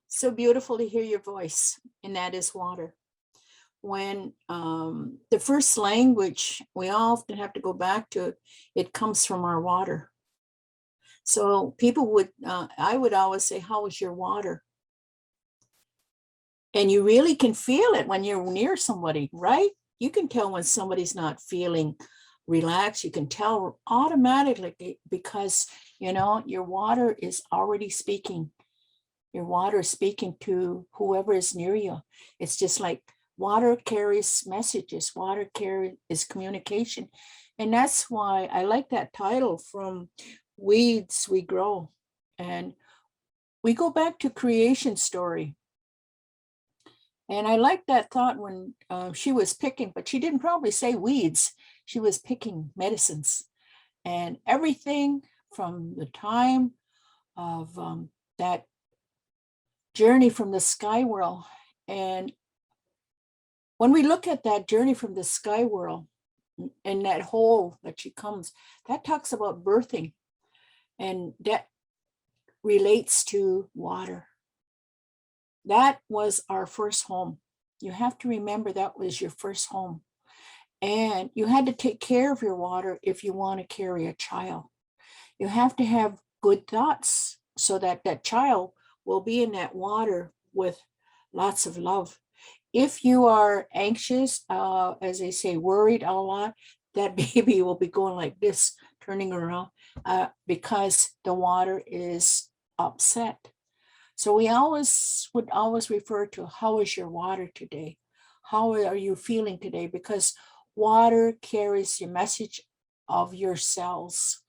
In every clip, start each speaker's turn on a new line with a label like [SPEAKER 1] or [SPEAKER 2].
[SPEAKER 1] So beautiful to hear your voice, and that is water. When the first language, we often have to go back to it, it comes from our water. So people would, I would always say, how is your water? And you really can feel it when you're near somebody, right? You can tell when somebody's not feeling relaxed. You can tell automatically because, your water is already speaking. Your water is speaking to whoever is near you. It's just like water carries messages. Water is communication. And that's why I like that title, From Weeds We Grow. And we go back to creation story. And I like that thought when she was picking, but she didn't probably say weeds. She was picking medicines and everything from the time of that journey from the sky world. And when we look at that journey from the sky world and that hole that she comes, that talks about birthing, and that relates to water. That was our first home. You have to remember that was your first home. And you had to take care of your water if you want to carry a child. You have to have good thoughts so that that child will be in that water with lots of love. If you are anxious, as they say, worried a lot, that baby will be going like this, turning around, because the water is upset. So we would always refer to, how is your water today? How are you feeling today? Because water carries the message of your cells.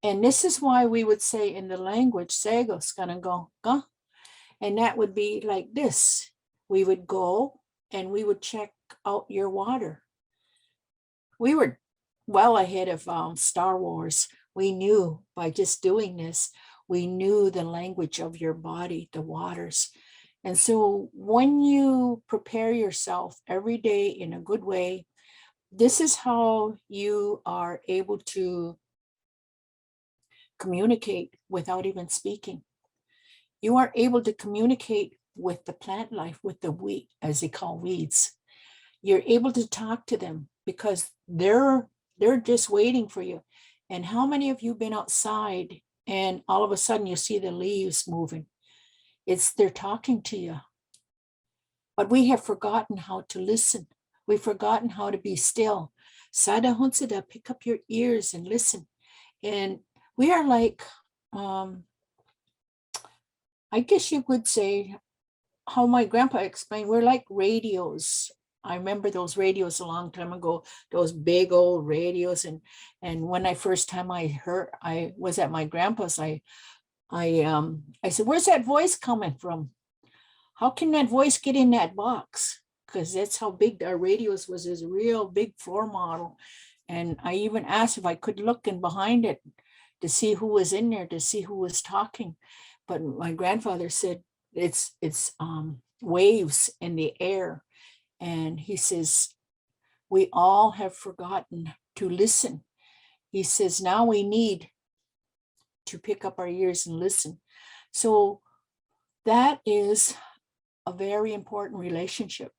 [SPEAKER 1] And this is why we would say in the language, Segos gonna go, ga. And that would be like this. We would go and we would check out your water. We were well ahead of Star Wars. We knew by just doing this, we knew the language of your body, the waters. And so when you prepare yourself every day in a good way, this is how you are able to communicate without even speaking. You are able to communicate with the plant life, with the weed, as they call weeds. You're able to talk to them because they're just waiting for you. And how many of you been outside and all of a sudden you see the leaves moving? They're talking to you. But we have forgotten how to listen. We've forgotten how to be still. Sada Hunsada, pick up your ears and listen. And we are like, I guess you could say, how my grandpa explained, we're like radios. I remember those radios a long time ago, those big old radios. And when I was at my grandpa's, I said, where's that voice coming from? How can that voice get in that box? Because that's how big our radios was, this real big floor model. And I even asked if I could look in behind it to see who was in there, to see who was talking. But my grandfather said it's waves in the air. And he says, we all have forgotten to listen. He says, now we need to pick up our ears and listen. So that is a very important relationship.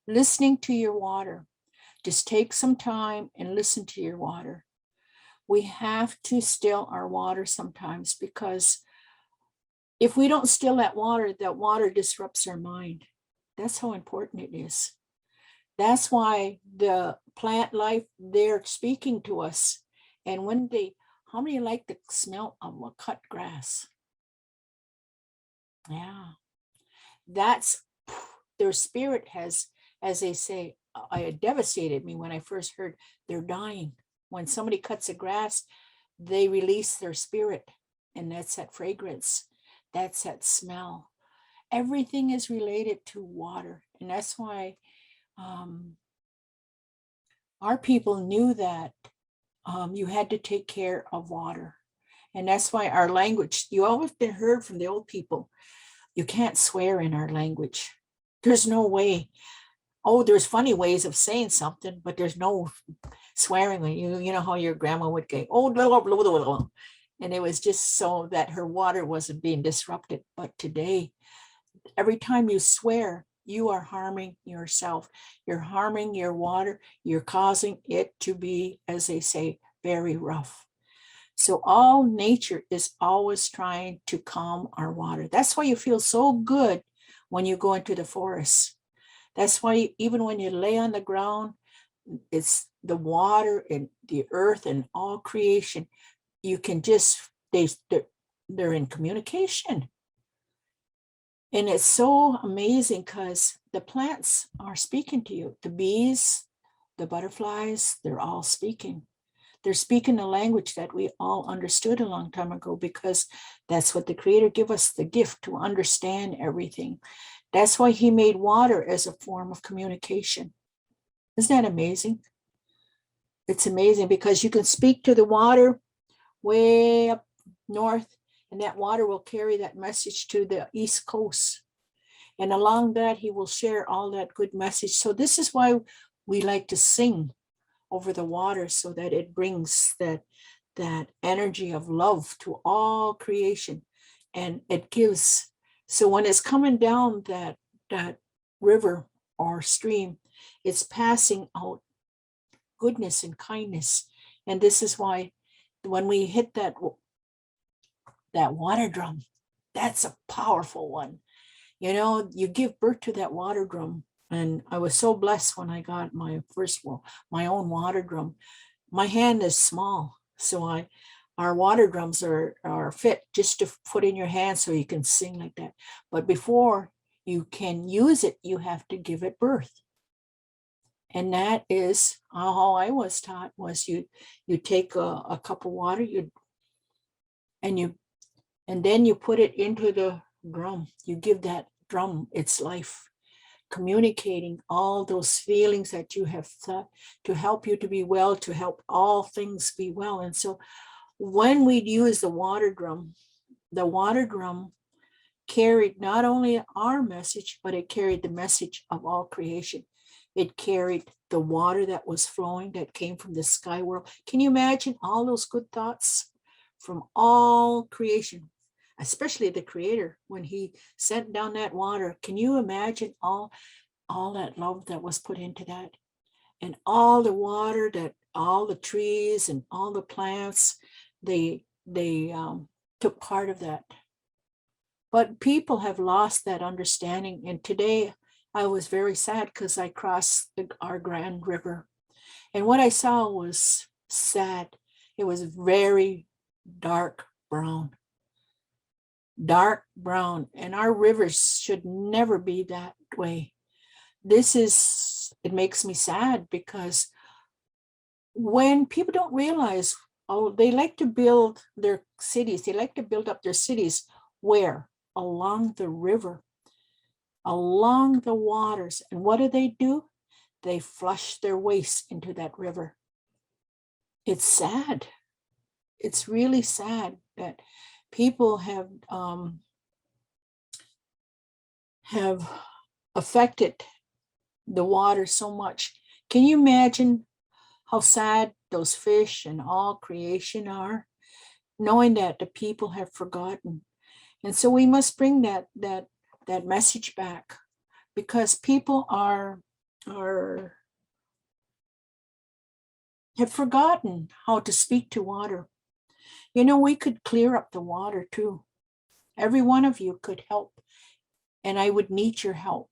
[SPEAKER 1] Listening to your water. Just take some time and listen to your water. We have to still our water sometimes, because if we don't still that water disrupts our mind. That's how important it is. That's why the plant life, they're speaking to us. And how many like the smell of a cut grass? Yeah. That's their spirit has, as they say, it devastated me when I first heard they're dying. When somebody cuts the grass, they release their spirit. And that's that fragrance. That's that smell. Everything is related to water. And that's why our people knew that you had to take care of water. And that's why our language, you always been heard from the old people, you can't swear in our language. There's no way. Oh, there's funny ways of saying something, but there's no swearing. You know how your grandma would go, oh, blah, blah, blah, blah, blah. And it was just so that her water wasn't being disrupted. But today, every time you swear, you are harming yourself. You're harming your water. You're causing it to be, as they say, very rough. So all nature is always trying to calm our water. That's why you feel so good when you go into the forest. That's why even when you lay on the ground, it's the water and the earth and all creation. You can just, they're in communication. And it's so amazing because the plants are speaking to you. The bees, the butterflies, they're all speaking. They're speaking a language that we all understood a long time ago, because that's what the Creator gave us, the gift to understand everything. That's why He made water as a form of communication. Isn't that amazing? It's amazing because you can speak to the water way up north, and that water will carry that message to the East Coast. And along that, He will share all that good message. So this is why we like to sing over the water, so that it brings that energy of love to all creation. And it gives, so when it's coming down that river or stream, it's passing out goodness and kindness. And this is why when we hit that water drum, that's a powerful one. You know, you give birth to that water drum. And I was so blessed when I got my my own water drum. My hand is small, so our water drums are fit just to put in your hand so you can sing like that. But before you can use it, you have to give it birth. And that is how I was taught, was you take a cup of water, and then you put it into the drum. You give that drum its life, communicating all those feelings that you have thought to help you to be well, to help all things be well. And so when we use the water drum carried not only our message, but it carried the message of all creation. It carried the water that was flowing, that came from the sky world. Can you imagine all those good thoughts from all creation, especially the Creator, when He sent down that water? Can you imagine all that love that was put into that, and all the water that all the trees and all the plants, they took part of that. But people have lost that understanding. And today I was very sad because I crossed our Grand River, and what I saw was sad. It was very dark brown, and our rivers should never be that way. It makes me sad, because when people don't realize, they like to build their cities, they like to build up their cities where? Along the river, along the waters. And what do? They flush their waste into that river. It's sad. It's really sad that people have affected the water so much. Can you imagine how sad those fish and all creation are, knowing that the people have forgotten? And so we must bring that message back, because people have forgotten how to speak to water. You know, we could clear up the water too. Every one of you could help, and I would need your help.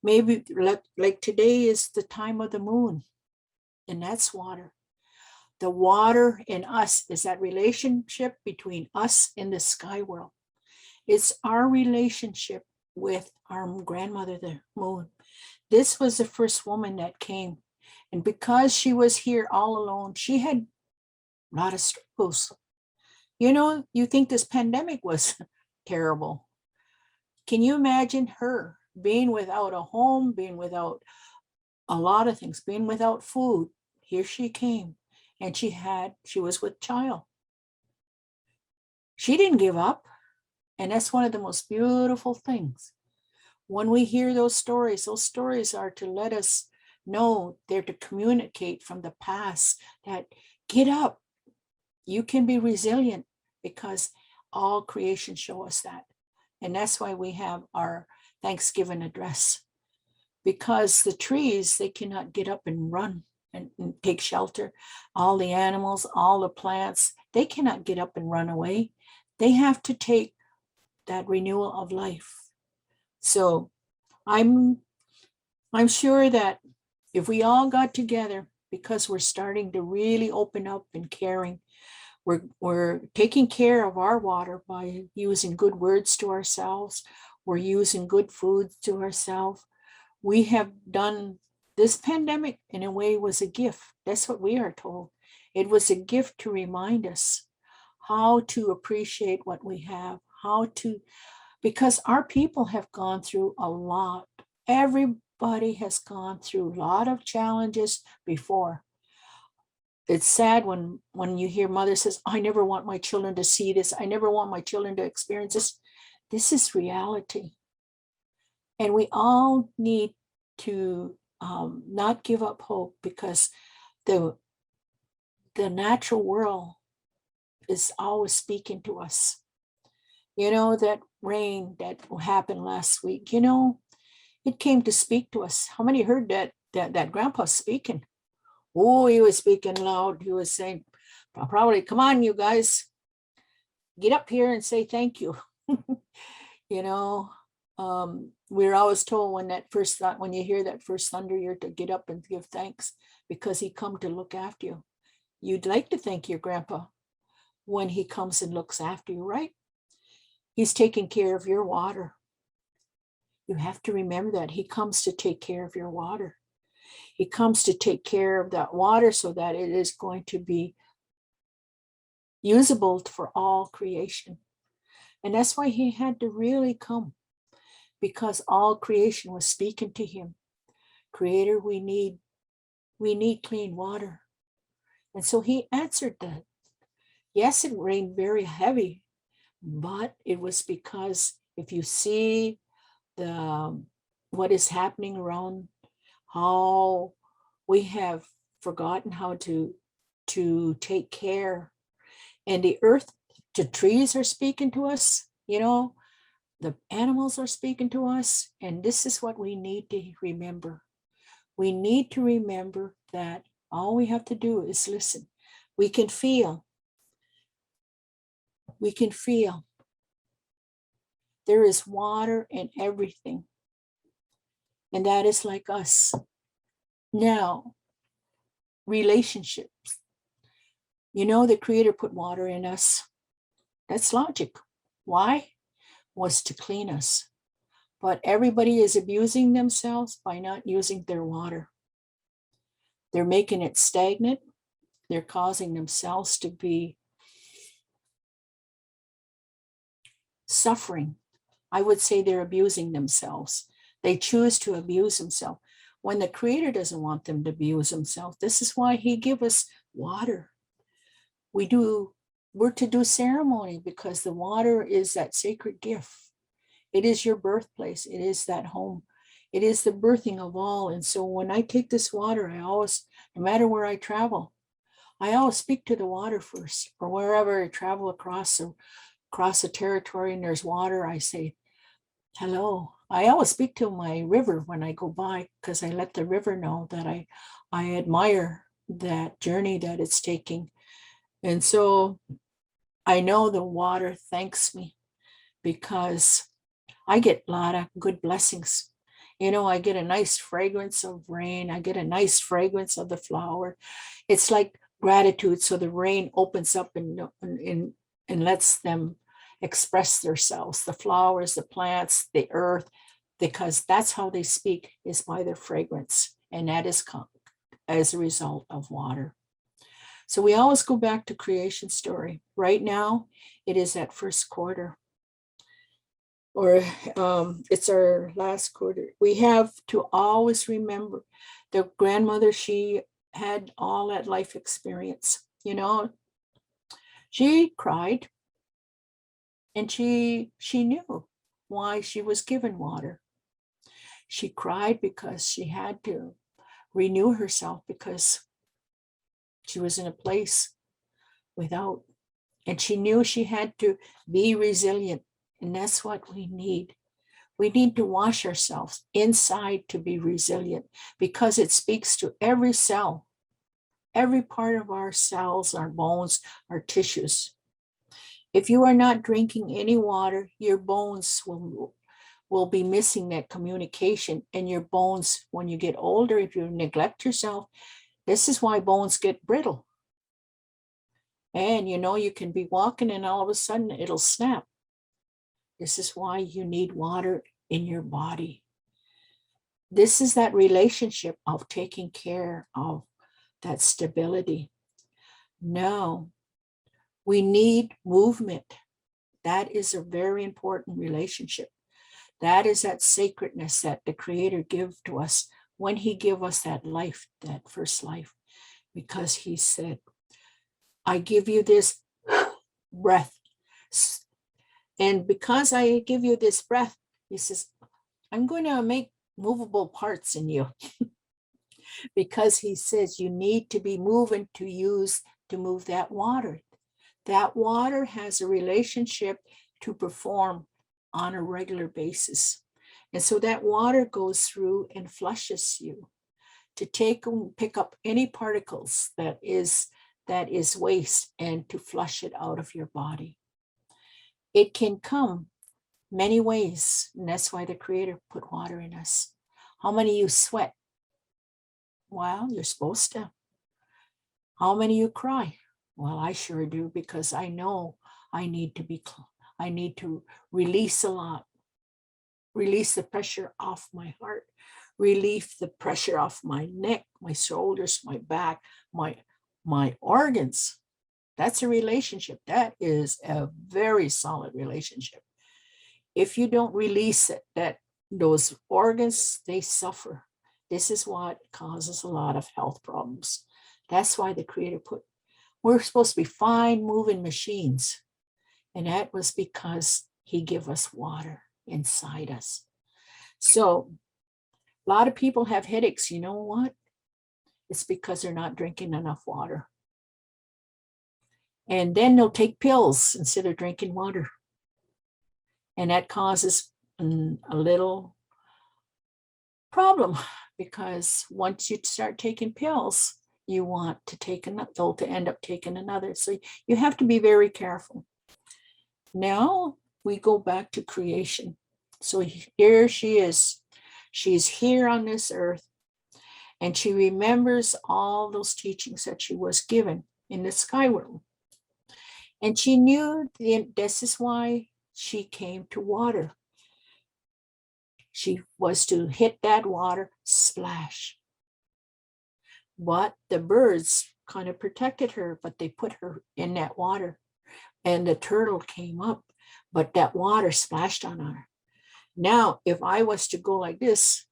[SPEAKER 1] Maybe like today is the time of the moon, and that's water. The water in us is that relationship between us and the sky world. It's our relationship with our grandmother, the moon. This was the first woman that came. And because she was here all alone, she had a lot of struggles. You know, you think this pandemic was terrible. Can you imagine her being without a home, being without a lot of things, being without food? Here she came, and she was with child. She didn't give up. And that's one of the most beautiful things. When we hear those stories are to let us know, they're to communicate from the past that get up. You can be resilient. because all creation show us that. And that's why we have our Thanksgiving address, because the trees, they cannot get up and run and take shelter. All the animals, all the plants, they cannot get up and run away. They have to take that renewal of life. So I'm sure that if we all got together, because we're starting to really open up and caring, we're taking care of our water by using good words to ourselves. We're using good food to ourselves. We have done this pandemic in a way was a gift. That's what we are told. It was a gift to remind us how to appreciate what we have, because our people have gone through a lot. Everybody has gone through a lot of challenges before. It's sad when you hear mother says, I never want my children to see this. I never want my children to experience this. This is reality. And we all need to not give up hope, because the natural world is always speaking to us. You know, that rain that happened last week, you know, it came to speak to us. How many heard that grandpa speaking? Oh, he was speaking loud. He was saying, probably, come on, you guys, get up here and say thank you. You know, we're always told when you hear that first thunder, you're to get up and give thanks, because he come to look after you. You'd like to thank your grandpa when he comes and looks after you, right? He's taking care of your water. You have to remember that he comes to take care of your water. He comes to take care of that water so that it is going to be usable for all creation. And that's why he had to really come, because all creation was speaking to him. Creator, we need clean water. And so he answered that. Yes, it rained very heavy, but it was because if you see what is happening around, how we have forgotten how to take care. And the earth, the trees are speaking to us, you know, the animals are speaking to us. And this is what we need to remember. We need to remember that all we have to do is listen. We can feel. We can feel. There is water in everything. And that is like us. Now, relationships. You know, the Creator put water in us. That's logic. Why? Was to clean us. But everybody is abusing themselves by not using their water. They're making it stagnant. They're causing themselves to be suffering. I would say they're abusing themselves. They choose to abuse themselves when the Creator doesn't want them to abuse themselves. This is why he give us water. We're to do ceremony, because the water is that sacred gift. It is your birthplace. It is that home. It is the birthing of all. And so when I take this water, I always, no matter where I travel, I always speak to the water first. Or wherever I travel across the territory and there's water, I say, hello. I always speak to my river when I go by, because I let the river know that I admire that journey that it's taking. And so I know the water thanks me, because I get a lot of good blessings. You know, I get a nice fragrance of rain. I get a nice fragrance of the flower. It's like gratitude. So the rain opens up and lets them express themselves, the flowers, the plants, the earth, because that's how they speak, is by their fragrance. And that is as a result of water. So we always go back to creation story. Right now, it is that first quarter, or it's our last quarter. We have to always remember the grandmother, she had all that life experience, you know. She cried, and she knew why she was given water. She cried because she had to renew herself, because she was in a place without And she knew she had to be resilient. And that's what we need. We need to wash ourselves inside to be resilient, because it speaks to every cell, every part of our cells, our bones, our tissues. If you are not drinking any water, your bones will be missing that communication. And your bones, when you get older, if you neglect yourself, this is why bones get brittle. And you can be walking and all of a sudden it'll snap. This is why you need water in your body. This is that relationship of taking care of that stability. Now, we need movement. That is a very important relationship. That is that sacredness that the Creator gave to us when He gave us that life, that first life, because He said, I give you this breath. And because I give you this breath, He says, I'm going to make movable parts in you. Because He says you need to be moving to move that water. That water has a relationship to perform on a regular basis. And so that water goes through and flushes you to pick up any particles that is waste, and to flush it out of your body. It can come many ways, and that's why the Creator put water in us. How many of you sweat? Well, you're supposed to. How many of you cry? Well, I sure do, because I know I need to release a lot, release the pressure off my heart, relieve the pressure off my neck, my shoulders, my back, my organs. That's a relationship. That is a very solid relationship. If you don't release it, those organs, they suffer. This is what causes a lot of health problems. That's why the Creator we're supposed to be fine moving machines. And that was because He gave us water inside us. So a lot of people have headaches. You know what? It's because they're not drinking enough water. And then they'll take pills instead of drinking water. And that causes a little problem, because once you start taking pills, you want to end up taking another. So you have to be very careful. Now we go back to creation. So here she is. She's here on this earth, and she remembers all those teachings that she was given in the sky world. And she knew this is why she came to water. She was to hit that water, splash. But the birds kind of protected her, but they put her in that water, and the turtle came up, but that water splashed on her. Now, if I was to go like this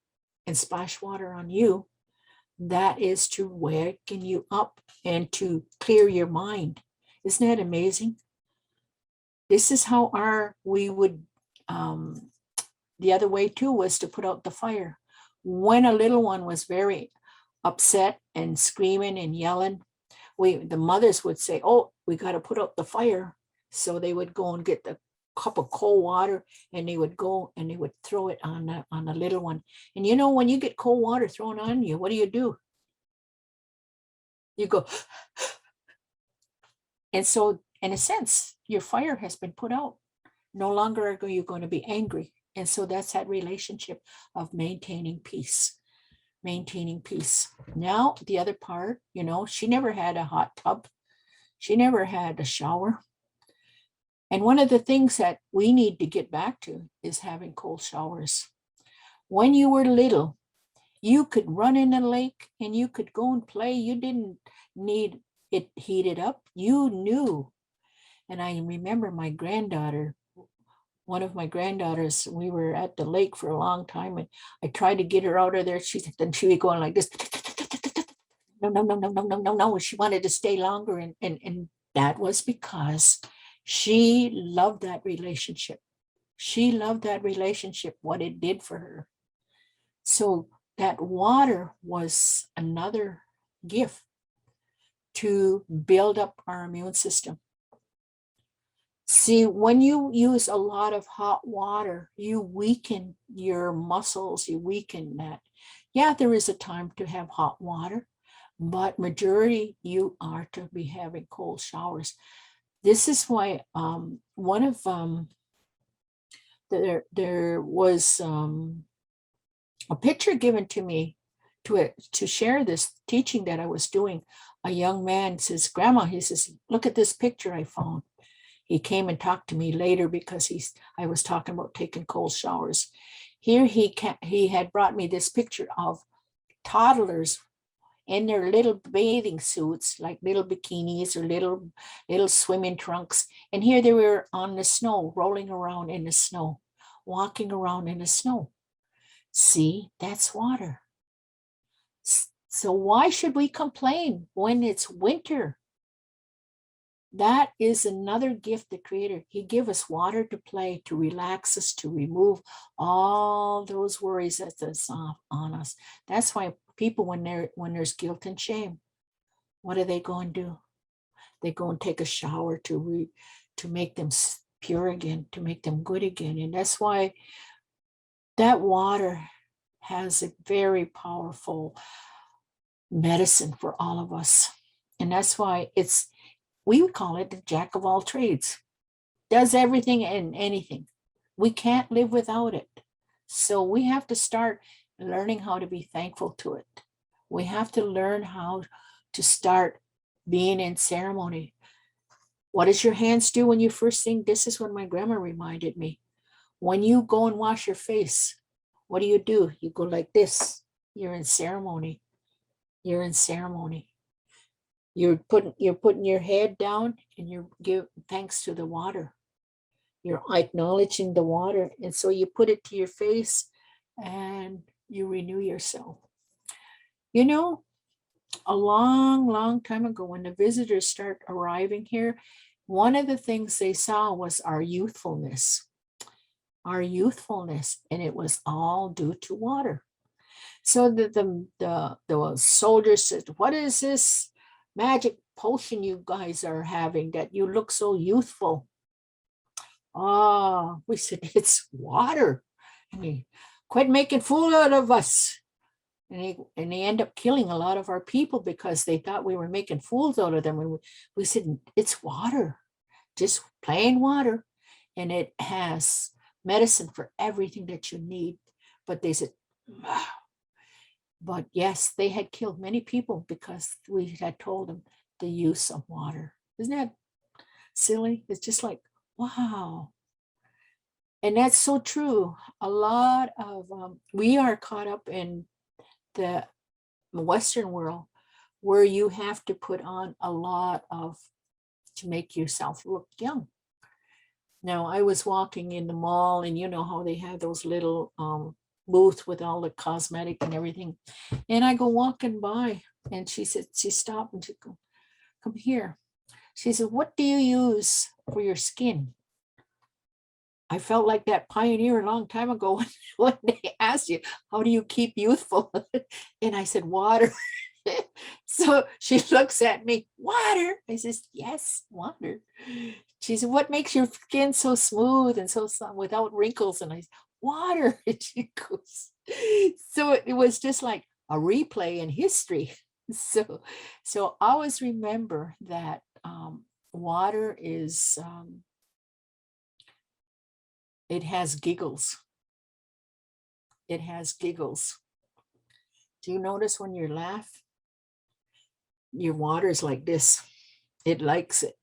[SPEAKER 1] and splash water on you, that is to waken you up and to clear your mind. Isn't that amazing? This is how we would, the other way too was to put out the fire. When a little one was very upset and screaming and yelling, the mothers would say, oh, we got to put out the fire. So they would go and get the cup of cold water, and they would go and they would throw it on the little one. And when you get cold water thrown on you, what do? You go. And so in a sense, your fire has been put out. No longer are you going to be angry. And so that's that relationship of maintaining peace. Now, the other part, she never had a hot tub. She never had a shower. And one of the things that we need to get back to is having cold showers. When you were little, you could run in the lake and you could go and play. You didn't need it heated up. You knew. And I remember my granddaughter, one of my granddaughters, we were at the lake for a long time, and I tried to get her out of there. She was going like this. No. She wanted to stay longer. And that was because she loved that relationship. She loved that relationship, what it did for her. So that water was another gift to build up our immune system. See, when you use a lot of hot water, you weaken your muscles, you weaken that. Yeah, there is a time to have hot water, but majority you are to be having cold showers. This is why one of there was a picture given to me to share this teaching that I was doing. A young man says, "Grandma," he says, "look at this picture I found." He came and talked to me later because I was talking about taking cold showers. Here he had brought me this picture of toddlers in their little bathing suits, like little bikinis or little swimming trunks. And here they were on the snow, rolling around in the snow, walking around in the snow. See, that's water. So why should we complain when it's winter? That is another gift the Creator. He gave us water to play, to relax us, to remove all those worries that's on us. That's why people, when there's guilt and shame, what do they go and do? They go and take a shower to make them pure again, to make them good again. And that's why that water has a very powerful medicine for all of us. And that's why we would call it the jack of all trades, does everything and anything. We can't live without it. So we have to start learning how to be thankful to it. We have to learn how to start being in ceremony. What does your hands do when you first sing? This is what my grandma reminded me. When you go and wash your face, what do? You go like this. You're in ceremony. You're in ceremony. You're putting your head down and you give thanks to the water. You're acknowledging the water. And so you put it to your face and you renew yourself. You know, a long, long time ago, when the visitors start arriving here, one of the things they saw was our youthfulness, and it was all due to water. So the soldiers said, "What is this magic potion you guys are having that you look so youthful?" Oh, we said, "It's water. I mean, quit making fool out of us." And they end up killing a lot of our people because they thought we were making fools out of them. And we said, "It's water, just plain water. And it has medicine for everything that you need." But they said, "Wow." But yes, they had killed many people because we had told them the use of water. Isn't that silly? It's just like, wow. And that's so true. A lot of, we are caught up in the Western world where you have to put on a lot to make yourself look young. Now, I was walking in the mall and you know how they have those little booths with all the cosmetic and everything. And I go walking by and she stopped and she go, "Come here." She said, "What do you use for your skin?" I felt like that pioneer a long time ago when they asked you, "How do you keep youthful?" And I said, "Water." So she looks at me, "Water?" I says, "Yes, water." She said, "What makes your skin so smooth and so without wrinkles?" And I said, "Water." And she goes, so it was just like a replay in history. So always remember that water is, it has giggles. It has giggles. Do you notice when you laugh, your water is like this? It likes it.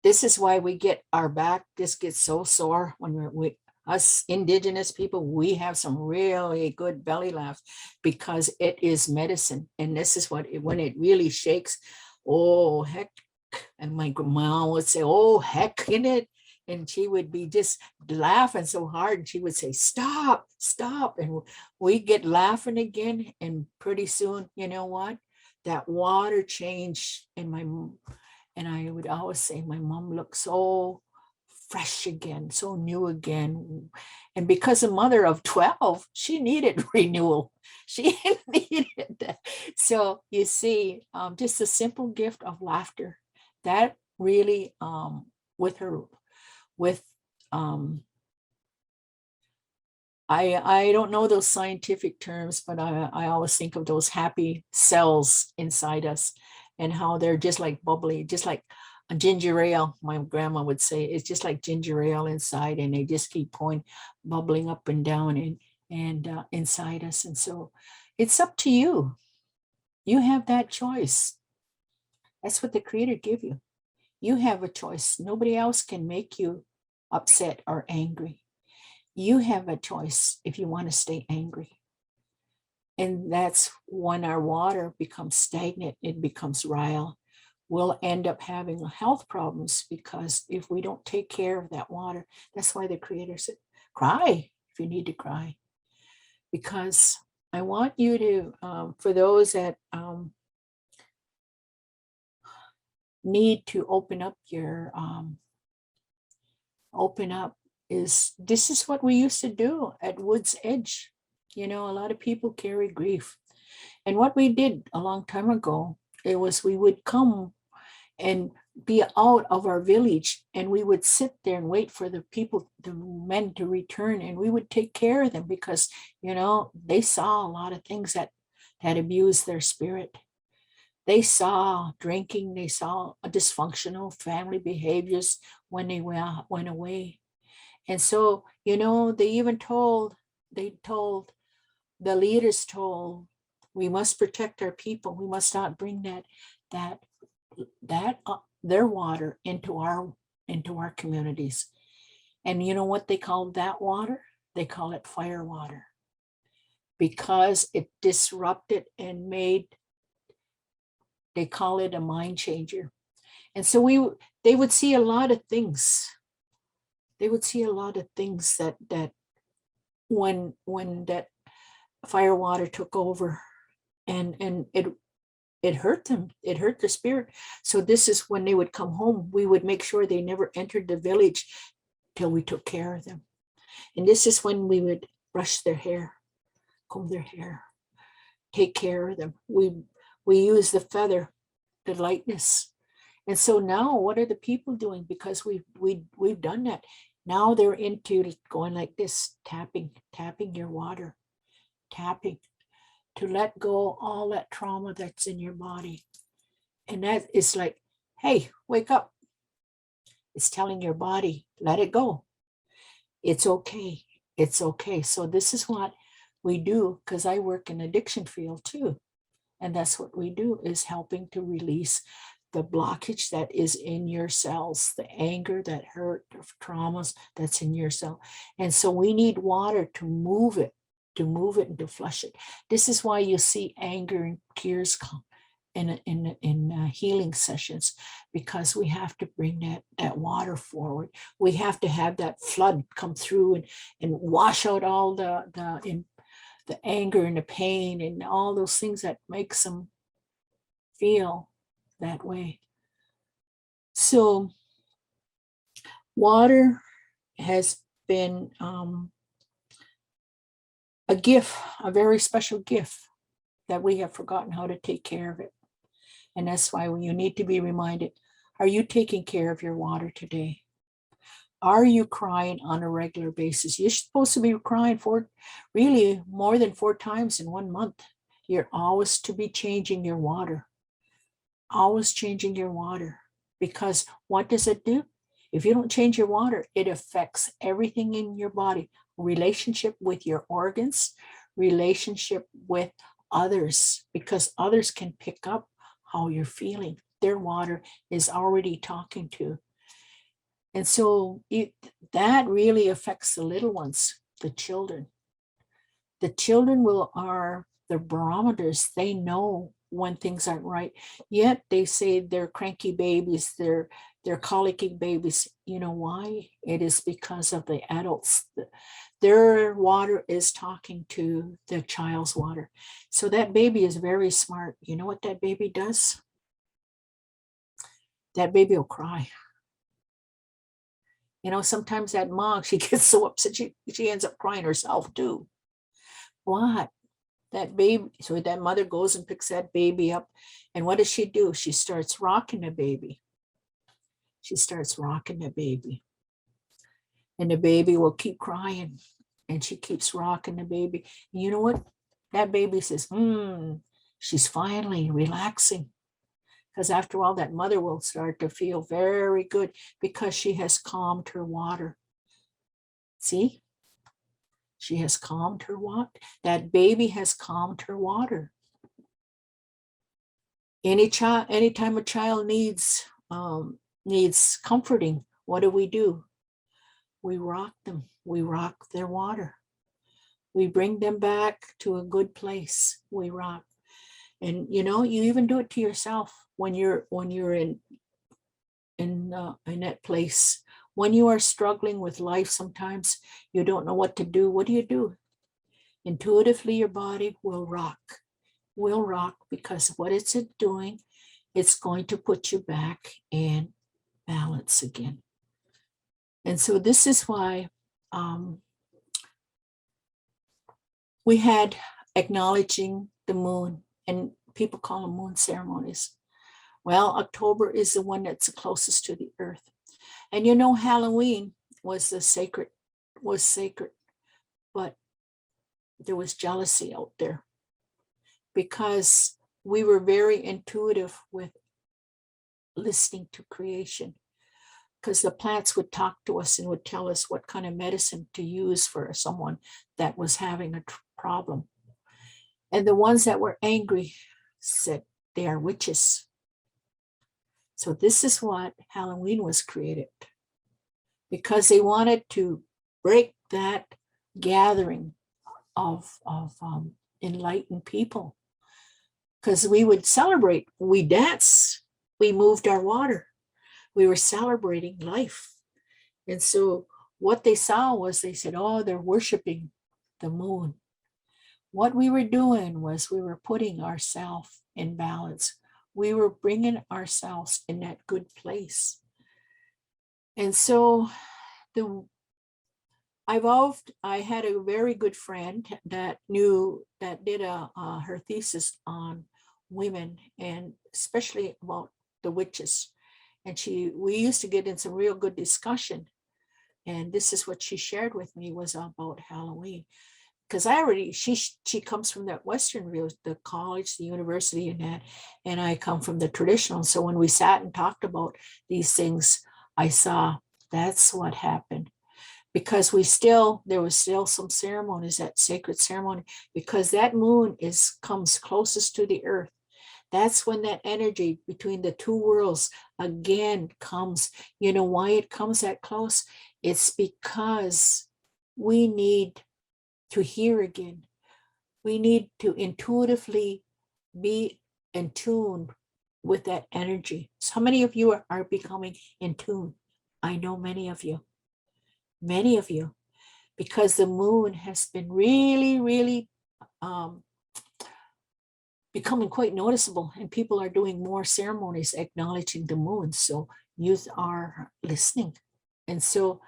[SPEAKER 1] This is why we get our back just gets so sore when us indigenous people, we have some really good belly laughs because it is medicine. And this is when it really shakes, oh heck. And my grandma would say, "Oh heck in it." And she would be just laughing so hard. And she would say, "Stop, stop." And we get laughing again. And pretty soon, you know what? That water changed. And I would always say, my mom looks so fresh again, so new again. And because a mother of 12, she needed renewal. She needed that. So you see, just a simple gift of laughter, that really with her, with, I don't know those scientific terms, but I always think of those happy cells inside us and how they're just like bubbly, just like a ginger ale. My grandma would say it's just like ginger ale inside, and they just keep going, bubbling up and down and inside us. And so it's up to you. You have that choice. That's what the Creator gave you. You have a choice. Nobody else can make you upset or angry. You have a choice if you want to stay angry. And that's when our water becomes stagnant, it becomes rile. We'll end up having health problems because if we don't take care of that water, that's why the Creator said, cry if you need to cry. Because I want you to, for those that need to open up your, this is what we used to do at Wood's Edge. You know, a lot of people carry grief. And what we did a long time ago, it was we would come and be out of our village, and we would sit there and wait for the people, the men to return, and we would take care of them because, you know, they saw a lot of things that abused their spirit. They saw drinking, they saw dysfunctional family behaviors when they went away. And so, you know, the leaders told, we must protect our people. We must not bring their water into our communities. And you know what they called that water? They call it fire water, because it disrupted and they call it a mind changer. And so they would see a lot of things. They would see a lot of things that when that fire water took over, and it hurt them. It hurt their spirit. So this is when they would come home. We would make sure they never entered the village till we took care of them. And this is when we would brush their hair, comb their hair, take care of them. We use the feather, the lightness. And so now what are the people doing? Because we've done that. Now they're into going like this, tapping your water, tapping to let go all that trauma that's in your body. And that is like, hey, wake up. It's telling your body, let it go. It's okay. It's okay. So this is what we do, because I work in addiction field too. And that's what we do, is helping to release the blockage that is in your cells, the anger, that hurt, the traumas that's in your cell. And so we need water to move it and to flush it. This is why you see anger and tears come in healing sessions, because we have to bring that water forward. We have to have that flood come through and wash out all the anger and the pain and all those things that makes them feel that way. So water has been a gift, a very special gift that we have forgotten how to take care of it. And that's why you need to be reminded, are you taking care of your water today? Are you crying on a regular basis? You're supposed to be crying for really more than 4 times in 1 month. You're always to be changing your water. Always changing your water. Because what does it do? If you don't change your water, it affects everything in your body. Relationship with your organs, relationship with others, because others can pick up how you're feeling. Their water is already talking to. And so that really affects the little ones, the children. The children are the barometers. They know when things aren't right. Yet they say they're cranky babies, they're colicky babies. You know why? It is because of the adults. Their water is talking to the child's water. So that baby is very smart. You know what that baby does? That baby will cry. You know, sometimes that mom, she gets so upset, she ends up crying herself too. What? That baby, so that mother goes and picks that baby up. And what does she do? She starts rocking the baby. She starts rocking the baby. And the baby will keep crying. And she keeps rocking the baby. And you know what? That baby says, she's finally relaxing. Because after all, that mother will start to feel very good because she has calmed her water. See? She has calmed her water. That baby has calmed her water. Anytime a child needs comforting, what do? We rock them. We rock their water. We bring them back to a good place. We rock. And you even do it to yourself when you're in that place. When you are struggling with life, sometimes you don't know what to do. What do? Intuitively, your body will rock. Will rock because what it's doing, it's going to put you back in balance again. And so this is why we had acknowledging the moon, and people call them moon ceremonies. Well, October is the one that's the closest to the earth. And Halloween was sacred, but there was jealousy out there because we were very intuitive with listening to creation, because the plants would talk to us and would tell us what kind of medicine to use for someone that was having a problem. And the ones that were angry said they are witches. So this is what Halloween was created, because they wanted to break that gathering of enlightened people. Because we would celebrate, we dance, we moved our water, we were celebrating life. And so what they saw was, they said, oh, they're worshiping the moon. What we were doing was we were putting ourselves in balance. We were bringing ourselves in that good place. And so I had a very good friend that did her thesis on women, and especially about the witches. And we used to get in some real good discussion. And this is what she shared with me was about Halloween. Because she comes from that Western view, the college, the university, and that, and I come from the traditional. So when we sat and talked about these things, I saw that's what happened. Because there was still some ceremonies, that sacred ceremony, because that moon comes closest to the earth. That's when that energy between the two worlds again comes. You know why it comes that close? It's because we need to hear again. We need to intuitively be in tune with that energy. So how many of you are becoming in tune? I know many of you, because the moon has been really, really becoming quite noticeable, and people are doing more ceremonies acknowledging the moon. So youth are listening. And so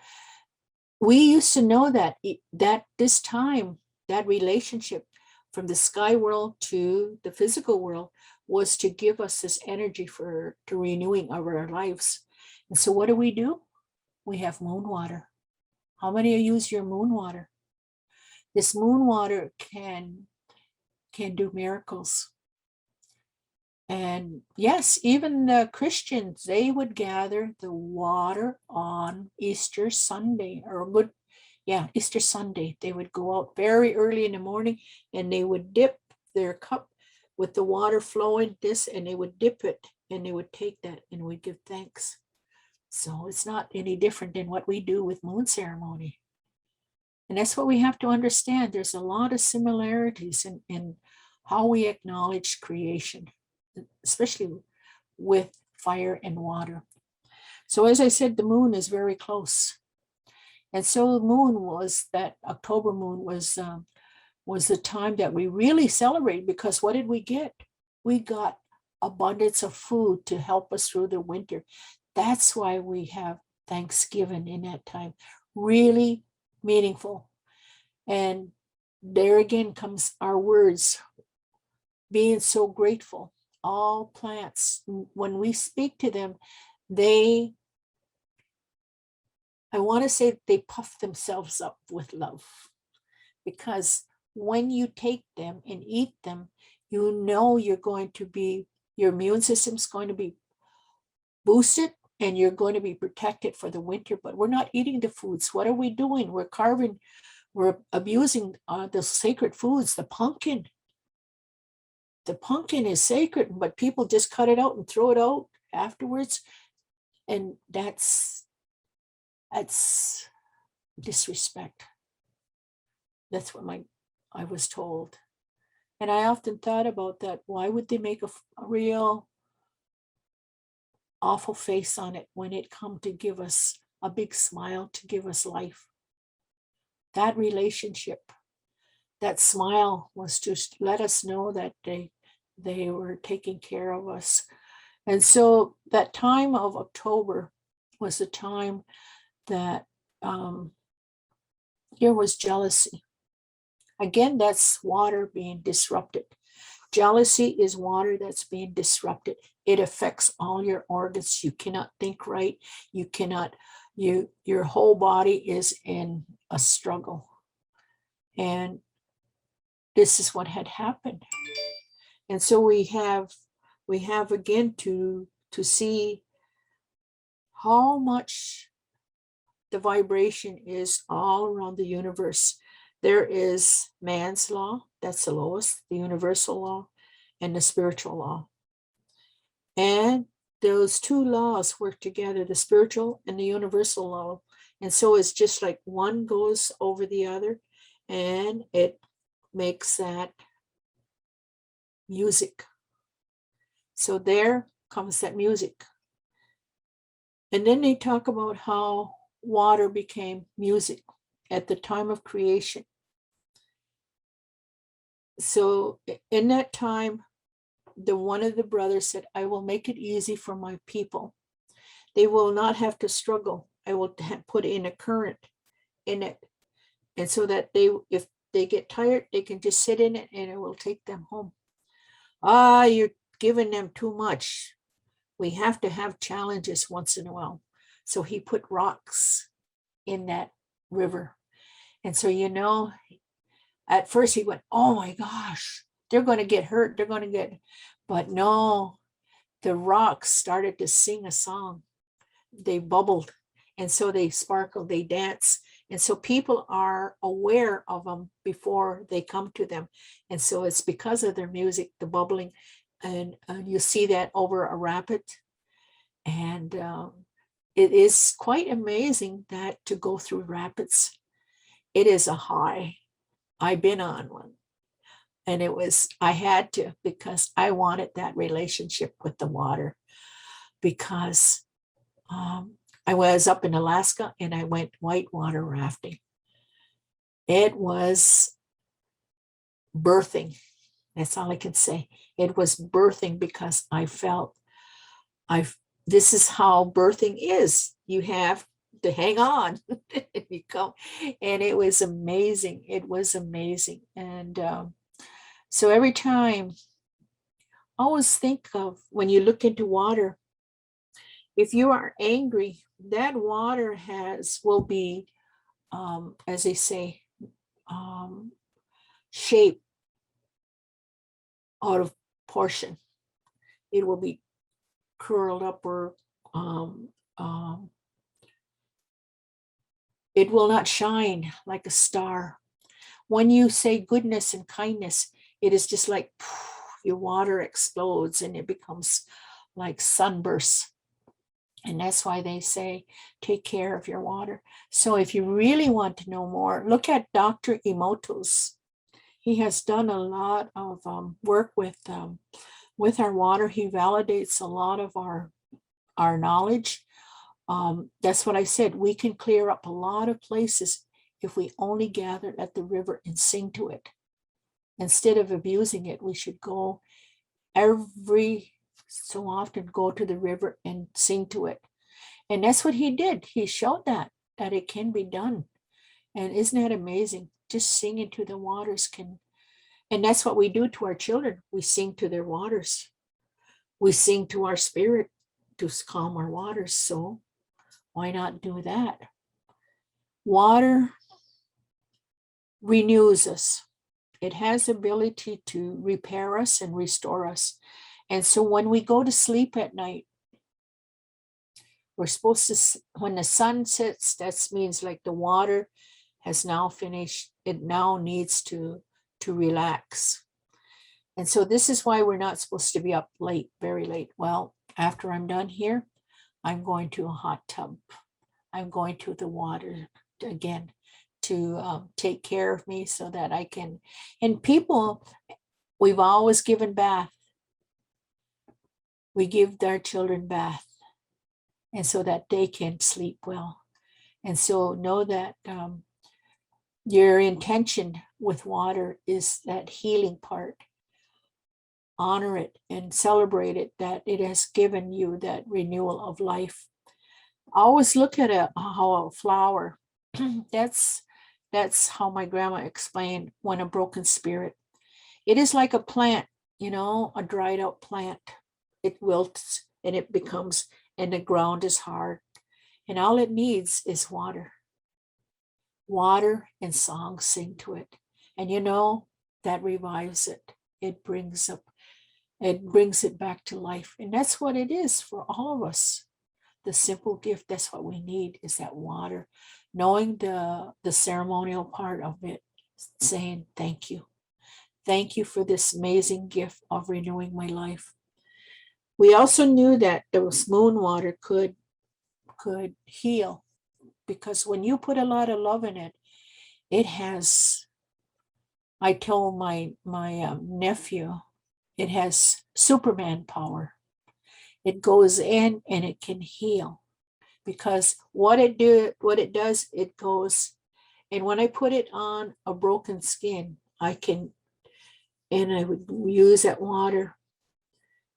[SPEAKER 1] we used to know that this time, that relationship from the sky world to the physical world was to give us this energy to renewing of our lives. And so what do? We have moon water. How many of you use your moon water? This moon water can do miracles. And yes, even the Christians, they would gather the water on Easter Sunday, Easter Sunday. They would go out very early in the morning and they would dip their cup with the water flowing and they would dip it and they would take that and would give thanks. So it's not any different than what we do with moon ceremony. And that's what we have to understand. There's a lot of similarities in how we acknowledge creation, especially with fire and water. So as I said, the moon is very close. And so that October moon was the time that we really celebrate, because what did we get? We got abundance of food to help us through the winter. That's why we have Thanksgiving in that time. Really meaningful. And there again comes our words, being so grateful. All plants, when we speak to them, they I want to say they puff themselves up with love, because when you take them and eat them, you know you're going to be, your immune system's going to be boosted and you're going to be protected for the winter. But we're not eating the foods. What are we doing? We're abusing the sacred foods. The pumpkin is sacred, but people just cut it out and throw it out afterwards. And that's disrespect. That's what I was told. And I often thought about that. Why would they make a real awful face on it when it come to give us a big smile, to give us life? That relationship, that smile was just let us know that they were taking care of us. And so that time of October was the time that there was jealousy. Again, that's water being disrupted. Jealousy is water that's being disrupted. It affects all your organs. You cannot think right. You cannot, your whole body is in a struggle. And this is what had happened. And so we have again to see how much the vibration is all around the universe. There is man's law, that's the lowest, the universal law, and the spiritual law. And those two laws work together, the spiritual and the universal law. And so it's just like one goes over the other, and it makes that music. So there comes that music. And then they talk about how water became music at the time of creation. So in that time, one of the brothers said, I will make it easy for my people. They will not have to struggle. I will put in a current in it. And so that if they get tired, they can just sit in it and it will take them home. You're giving them too much. We have to have challenges once in a while. So he put rocks in that river. And so, at first he went, oh my gosh, they're going to get hurt. But no, the rocks started to sing a song. They bubbled. And so they sparkled, they dance. And so people are aware of them before they come to them. And so it's because of their music, the bubbling. And you see that over a rapid. And it is quite amazing that to go through rapids, it is a high. I've been on one. And I had to, because I wanted that relationship with the water, because I was up in Alaska and I went whitewater rafting. It was birthing. That's all I can say. It was birthing, because I felt this is how birthing is. You have to hang on. You go. And it was amazing. It was amazing. And so every time, always think of when you look into water, if you are angry, that water will be, as they say, shape out of portion. It will be curled up, or it will not shine like a star. When you say goodness and kindness, it is just like your water explodes and it becomes like sunbursts. And that's why they say, take care of your water. So if you really want to know more, look at Dr. Emoto's. He has done a lot of work with our water. He validates a lot of our knowledge. That's what I said. We can clear up a lot of places if we only gather at the river and sing to it. Instead of abusing it, we should go every so often, go to the river and sing to it. And that's what he did. He showed that it can be done. And isn't that amazing? Just singing to the waters and that's what we do to our children. We sing to their waters. We sing to our spirit to calm our waters. So why not do that? Water renews us. It has the ability to repair us and restore us. And so when we go to sleep at night, we're supposed to, when the sun sets, that means like the water has now finished. It now needs to relax. And so this is why we're not supposed to be up late, very late. Well, after I'm done here, I'm going to a hot tub. I'm going to the water again to take care of me so that I can. And people, we've always given bath. We give our children bath, and so that they can sleep well. And so know that your intention with water is that healing part. Honor it and celebrate it, that it has given you that renewal of life. Always look at how a flower, that's how my grandma explained when a broken spirit. It is like a plant, a dried out plant. It wilts and it becomes, and the ground is hard. And all it needs is water. Water and song sing to it. And that revives it. It brings it back to life. And that's what it is for all of us. The simple gift, that's what we need, is that water. Knowing the ceremonial part of it, saying thank you. Thank you for this amazing gift of renewing my life. We also knew that the moon water could heal, because when you put a lot of love in it, it has, I told my nephew, it has Superman power. It goes in and it can heal, because what it does, it goes. And when I put it on a broken skin, I would use that water,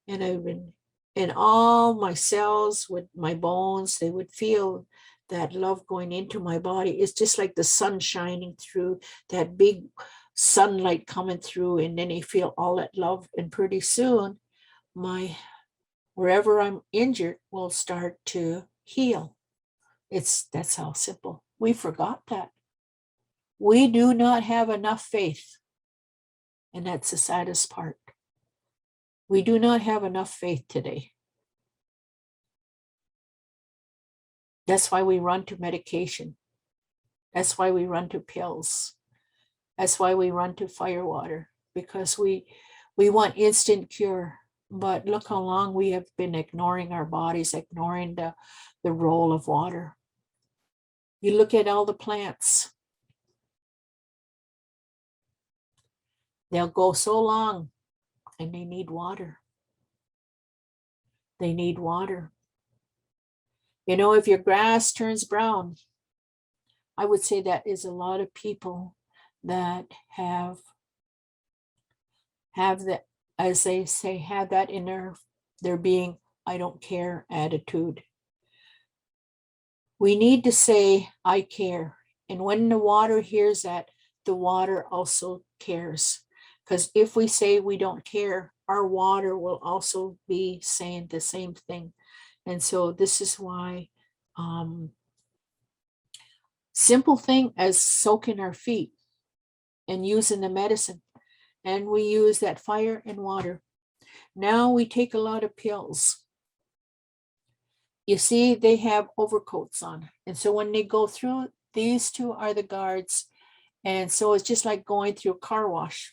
[SPEAKER 1] and all my cells, with my bones, they would feel that love going into my body. It's just like the sun shining through, that big sunlight coming through, and then they feel all that love. And pretty soon, wherever I'm injured will start to heal. That's how simple. We forgot that. We do not have enough faith. And that's the saddest part. We do not have enough faith today. That's why we run to medication. That's why we run to pills. That's why we run to fire water, because we want instant cure. But look how long we have been ignoring our bodies, ignoring the role of water. You look at all the plants. They'll go so long and they need water. They need water. If your grass turns brown, I would say that is a lot of people that have that, as they say, have that in their being, I don't care attitude. We need to say, I care. And when the water hears that, the water also cares. Because if we say we don't care, our water will also be saying the same thing. And so this is why simple thing as soaking our feet and using the medicine. And we use that fire and water. Now we take a lot of pills. You see, they have overcoats on. And so when they go through, these two are the guards. And so it's just like going through a car wash.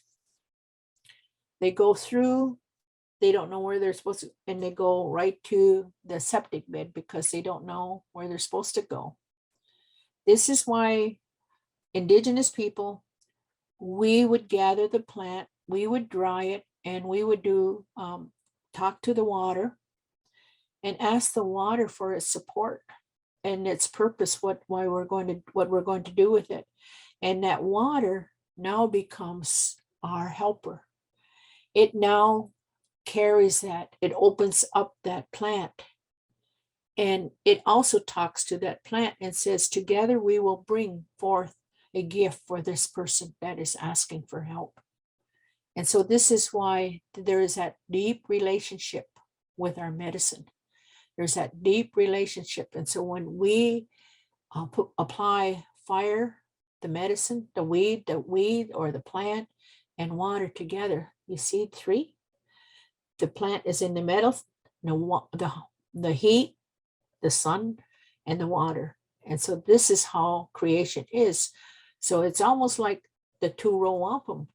[SPEAKER 1] They go through, they don't know where they're supposed to, and they go right to the septic bed because they don't know where they're supposed to go. This is why Indigenous people, we would gather the plant, we would dry it, and we would do talk to the water and ask the water for its support and its purpose, what we're going to do with it. And that water now becomes our helper. It now carries that, it opens up that plant. And it also talks to that plant and says, together we will bring forth a gift for this person that is asking for help. And so this is why there is that deep relationship with our medicine. There's that deep relationship. And so when we apply fire, the medicine, the weed or the plant, and water together. You see 3? The plant is in the middle, the heat, the sun, and the water. And so this is how creation is. So it's almost like the 2-row wampum.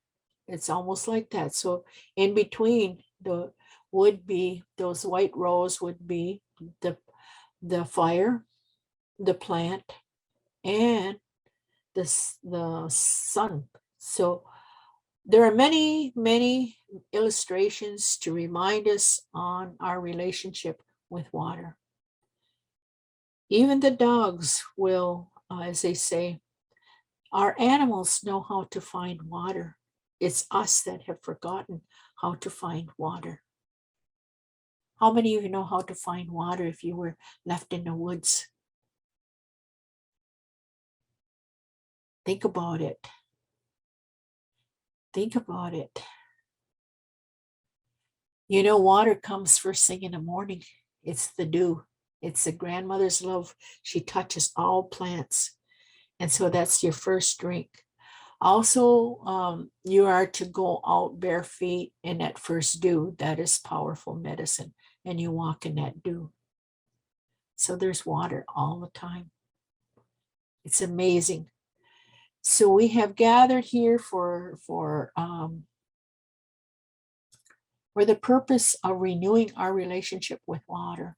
[SPEAKER 1] It's almost like that. So in between those white rows would be the fire, the plant, and the sun. So there are many, many illustrations to remind us on our relationship with water. Even the dogs will, as they say, our animals know how to find water. It's us that have forgotten how to find water. How many of you know how to find water if you were left in the woods? Think about it. Think about it. You know, water comes first thing in the morning. It's the dew. It's the grandmother's love. She touches all plants. And so that's your first drink. Also, you are to go out bare feet in that first dew. That is powerful medicine. And you walk in that dew. So there's water all the time. It's amazing. So we have gathered here for the purpose of renewing our relationship with water.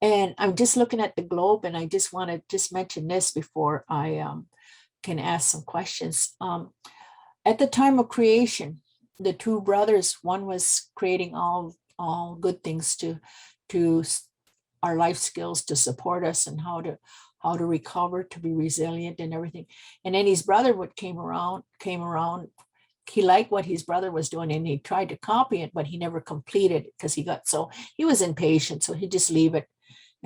[SPEAKER 1] And I'm just looking at the globe, and I just want to just mention this before I can ask some questions. At the time of creation, the 2 brothers, one was creating all good things to our life skills to support us and how to recover, to be resilient and everything. And then his brother came around. He liked what his brother was doing, and he tried to copy it, but he never completed it because he was impatient, so he just leave it.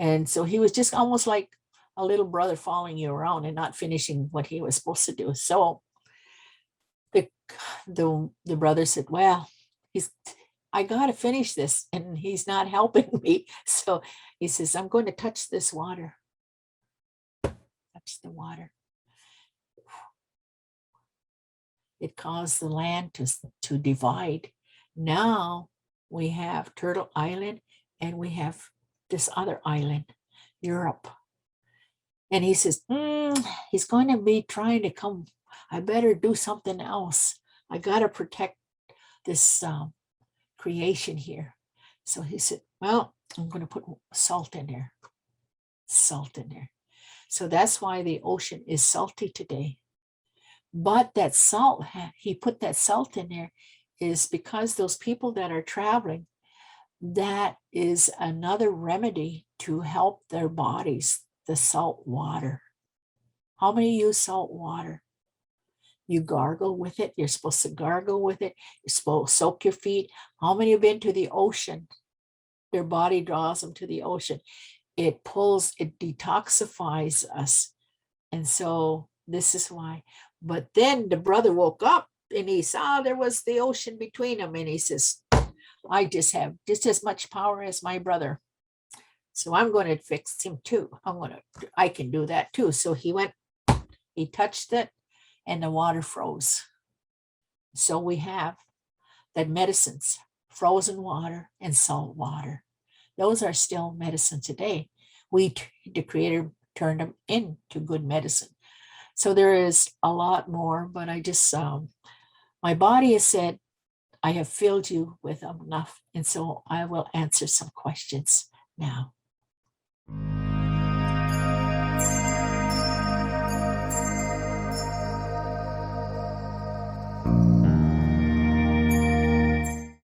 [SPEAKER 1] And so he was just almost like a little brother following you around and not finishing what he was supposed to do. So the brother said, well, I got to finish this, and he's not helping me. So he says, I'm going to touch this water. Touch the water. It caused the land to divide. Now we have Turtle Island, and we have this other island, Europe. And he says, he's going to be trying to come. I better do something else. I got to protect this creation here. So he said, well, I'm going to put salt in there. Salt in there. So that's why the ocean is salty today. But that salt, he put that salt in there is because those people that are traveling, that is another remedy to help their bodies, the salt water. How many use salt water? You gargle with it. You're supposed to gargle with it. You're supposed to soak your feet. How many have been to the ocean? Their body draws them to the ocean. It detoxifies us. And so this is why. But then the brother woke up and he saw there was the ocean between them. And he says, I just have just as much power as my brother. So I'm going to fix him too. I can do that too. So he touched it, and the water froze. So we have that medicines, frozen water and salt water. Those are still medicine today. The Creator turned them into good medicine. So there is a lot more, but I just, my body has said, I have filled you with enough. And so I will answer some questions now.